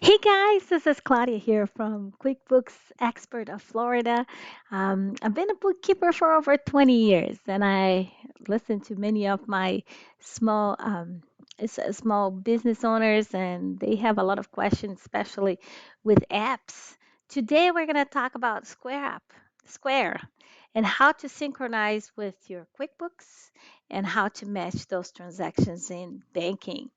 Hey guys, this is Claudia here from QuickBooks Expert of Florida. I've been a bookkeeper for over 20 years, and I listen to many of my small small business owners, and they have a lot of questions, especially with apps. Today we're going to talk about Square, and how to synchronize with your QuickBooks and how to match those transactions in banking.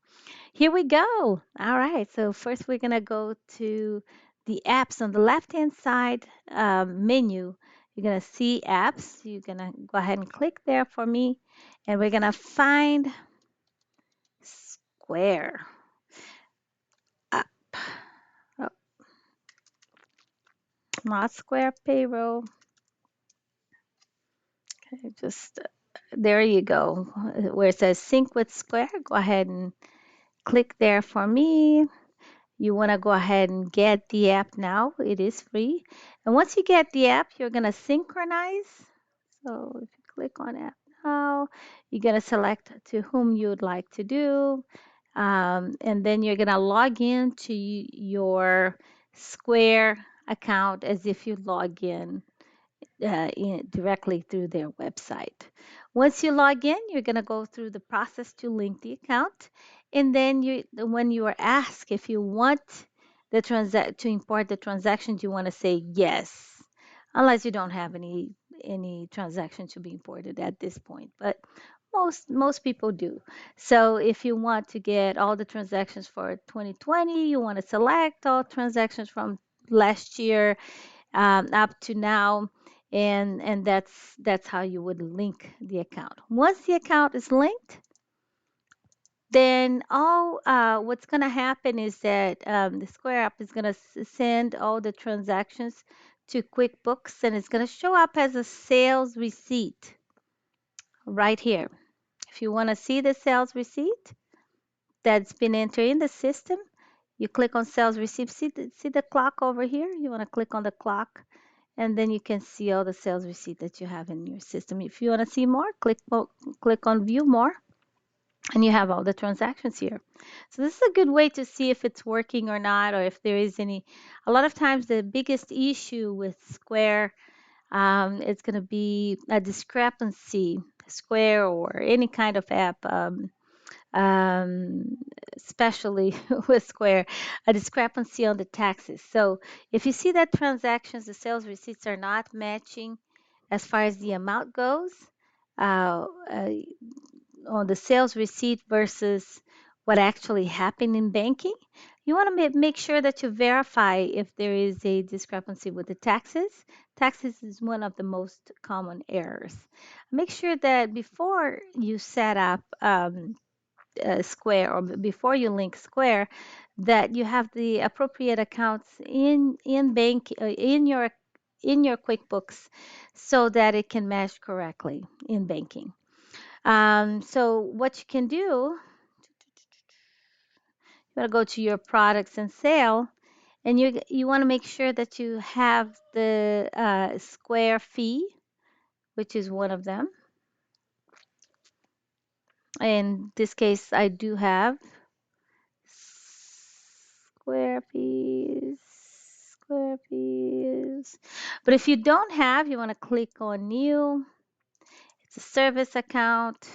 Here we go. All right. So first we're going to go to the apps on the left-hand side menu. You're going to see apps. You're going to go ahead and click there for me. And we're going to find Square up. Oh, not Square Payroll. Okay, just there you go. Where it says Sync with Square, go ahead and click there for me. You want to go ahead and get the app now. It is free. And once you get the app, you're going to synchronize. So if you click on app now, you're going to select to whom you would like to do. And then you're going to log in to your Square account as if you log directly through their website. Once you log in, you're going to go through the process to link the account. And then when you are asked if you want to import the transactions, you want to say yes, unless you don't have any transaction to be imported at this point. But most people do. So if you want to get all the transactions for 2020, you want to select all transactions from last year up to now, and that's how you would link the account. Once the account is linked, then all what's going to happen is that the Square app is going to send all the transactions to QuickBooks, and it's going to show up as a sales receipt right here. If you want to see the sales receipt that's been entered in the system, you click on sales receipt. See the clock over here? You want to click on the clock, and then you can see all the sales receipt that you have in your system. If you want to see more, click on view more, and you have all the transactions here. So this is a good way to see if it's working or not, or if there is any. A lot of times the biggest issue with Square, it's going to be a discrepancy. Square or any kind of app, um, especially with Square, a discrepancy on the taxes. So if you see that transactions, the sales receipts are not matching as far as the amount goes, uh, uh, on the sales receipt versus what actually happened in banking, you want to make sure that you verify if there is a discrepancy with the taxes. Taxes is one of the most common errors. Make sure that before you set up Square, or before you link Square, that you have the appropriate accounts in bank in your QuickBooks, so that it can match correctly in banking. So what you can do, you want to go to your products and sale, and you want to make sure that you have the Square fee, which is one of them. In this case, I do have Square fees, Square fees. But if you don't have, you want to click on new. It's a service account.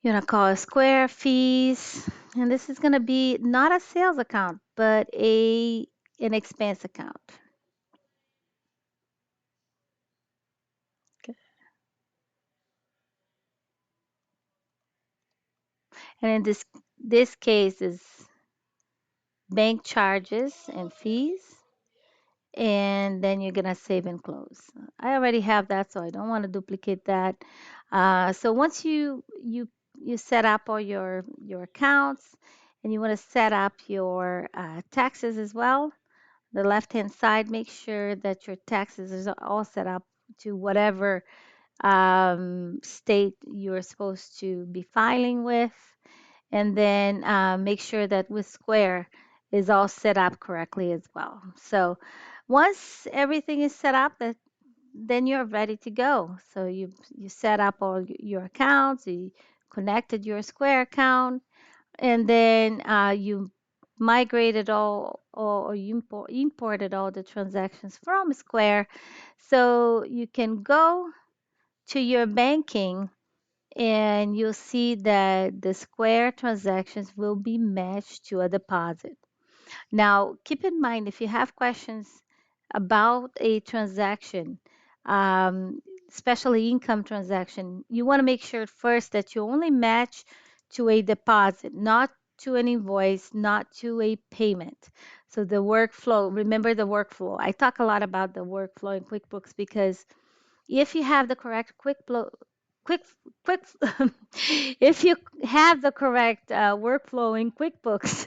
You're gonna call it Square fees, and this is gonna be not a sales account, but an expense account. Okay. And in this case is bank charges and fees, and then you're gonna save and close. I already have that, so I don't want to duplicate that. So once you set up all your accounts, and you want to set up your taxes as well, the left hand side, make sure that your taxes is all set up to whatever state you're supposed to be filing with, and then make sure that with Square is all set up correctly as well. So once everything is set up, then you're ready to go. So you set up all your accounts, you connected your Square account, and then you migrated all or you imported all the transactions from Square. So you can go to your banking and you'll see that the Square transactions will be matched to a deposit. Now, keep in mind if you have questions about a transaction, um, especially income transaction, you want to make sure first that you only match to a deposit, not to an invoice, not to a payment. So the workflow, remember the workflow. I talk a lot about the workflow in QuickBooks because if you have the correct quick quick if you have the correct workflow in QuickBooks,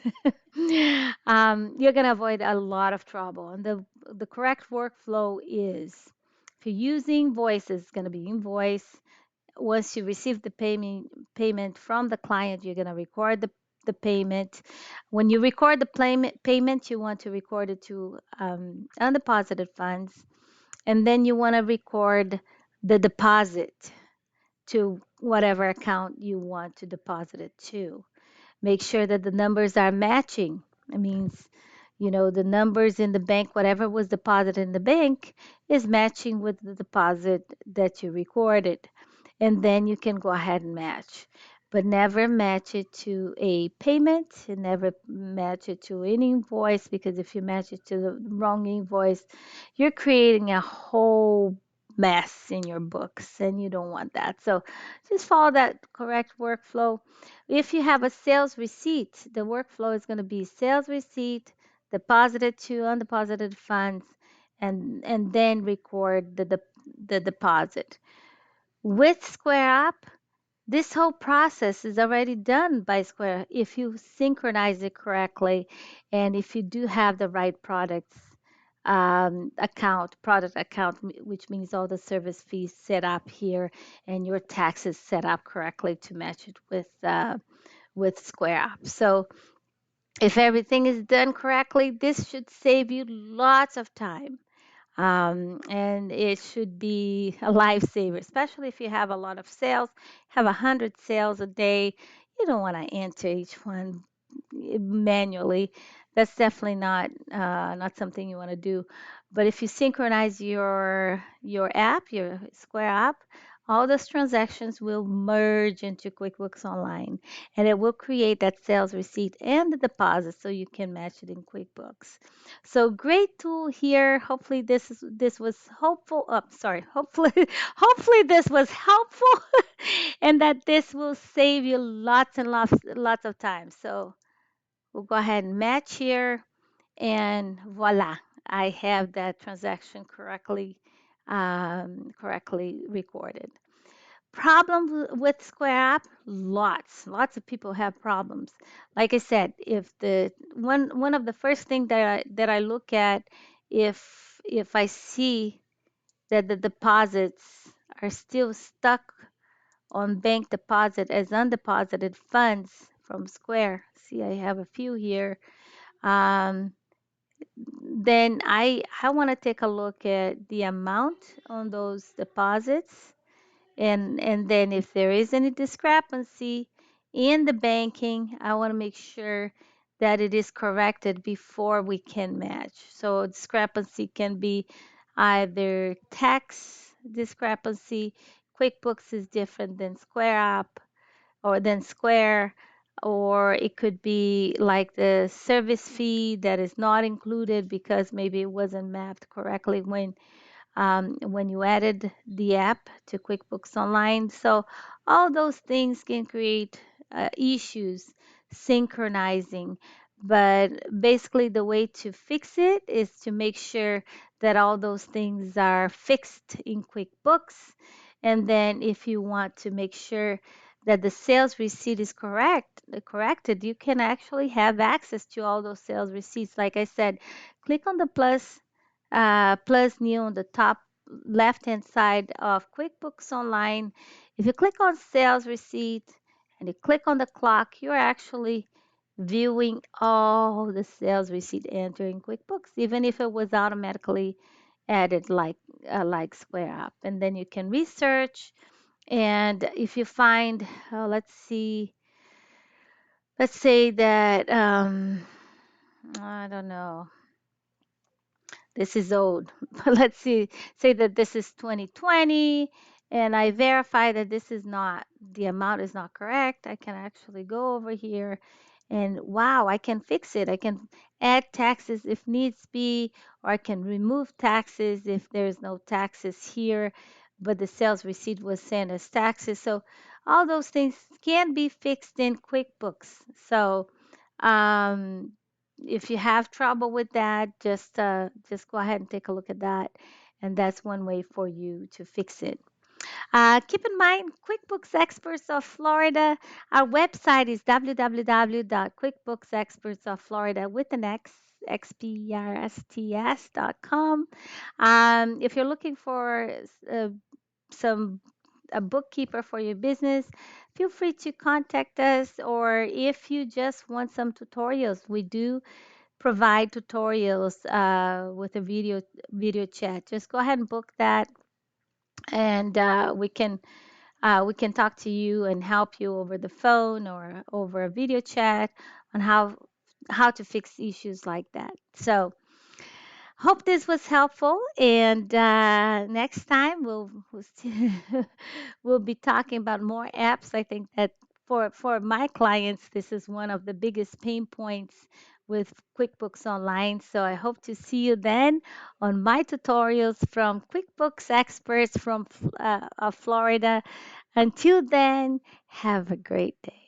you're gonna avoid a lot of trouble. And the correct workflow is if you're using invoices, it's gonna be invoice. Once you receive the payment from the client, you're gonna record the payment. When you record the payment, you want to record it to undeposited funds, and then you want to record the deposit to whatever account you want to deposit it to. Make sure that the numbers are matching. It means, the numbers in the bank, whatever was deposited in the bank, is matching with the deposit that you recorded. And then you can go ahead and match. But never match it to a payment and never match it to an invoice, because if you match it to the wrong invoice, you're creating a whole mess in your books and you don't want that. So just follow that correct workflow. If you have a sales receipt, the workflow is going to be sales receipt deposited to undeposited funds, and then record the deposit. With Square App, this whole process is already done by Square if you synchronize it correctly and if you do have the right products product account, which means all the service fees set up here and your taxes set up correctly to match it with Square App. So if everything is done correctly, this should save you lots of time, and it should be a lifesaver, especially if you have a lot of sales, have 100 sales a day. You don't want to enter each one manually. That's definitely not something you want to do. But if you synchronize your app, your Square app, all those transactions will merge into QuickBooks Online, and it will create that sales receipt and the deposit so you can match it in QuickBooks. So great tool here. Hopefully this was hopeful. Oh, sorry. Hopefully hopefully this was helpful and that this will save you lots and lots of time. So we'll go ahead and match here, and voila, I have that transaction correctly recorded. Problems with Square App? Lots of people have problems. Like I said, if the one of the first thing that I look at, if I see that the deposits are still stuck on bank deposit as undeposited funds from Square. See, I have a few here. Um, then I want to take a look at the amount on those deposits, and then if there is any discrepancy in the banking, I want to make sure that it is corrected before we can match. So discrepancy can be either tax discrepancy. QuickBooks is different than Square App or than Square, or it could be like the service fee that is not included because maybe it wasn't mapped correctly when you added the app to QuickBooks Online. So all those things can create issues synchronizing. But basically, the way to fix it is to make sure that all those things are fixed in QuickBooks. And then, if you want to make sure that the sales receipt is corrected, you can actually have access to all those sales receipts. Like I said, click on the plus new on the top left hand side of QuickBooks Online. If you click on sales receipt and you click on the clock, you're actually viewing all the sales receipt entering QuickBooks, even if it was automatically added like Square App. And then you can research. And if you find, let's say that I don't know. This is old. But let's see, say that this is 2020 and I verify that this is not, the amount is not correct. I can actually go over here and wow, I can fix it. I can add taxes if needs be, or I can remove taxes if there's no taxes here, but the sales receipt was sent as taxes. So all those things can be fixed in QuickBooks. So um, if you have trouble with that, just go ahead and take a look at that, and that's one way for you to fix it. Keep in mind, QuickBooks Experts of Florida. Our website is www.quickbooksexpertsofflorida with an X, xprsts.com. If you're looking for uh, some a bookkeeper for your business, feel free to contact us. Or if you just want some tutorials, we do provide tutorials with a video chat. Just go ahead and book that, and we can talk to you and help you over the phone or over a video chat on how to fix issues like that. So hope this was helpful, and next time we'll be talking about more apps. I think that for my clients, this is one of the biggest pain points with QuickBooks Online. So I hope to see you then on my tutorials from QuickBooks experts from of Florida. Until then, have a great day.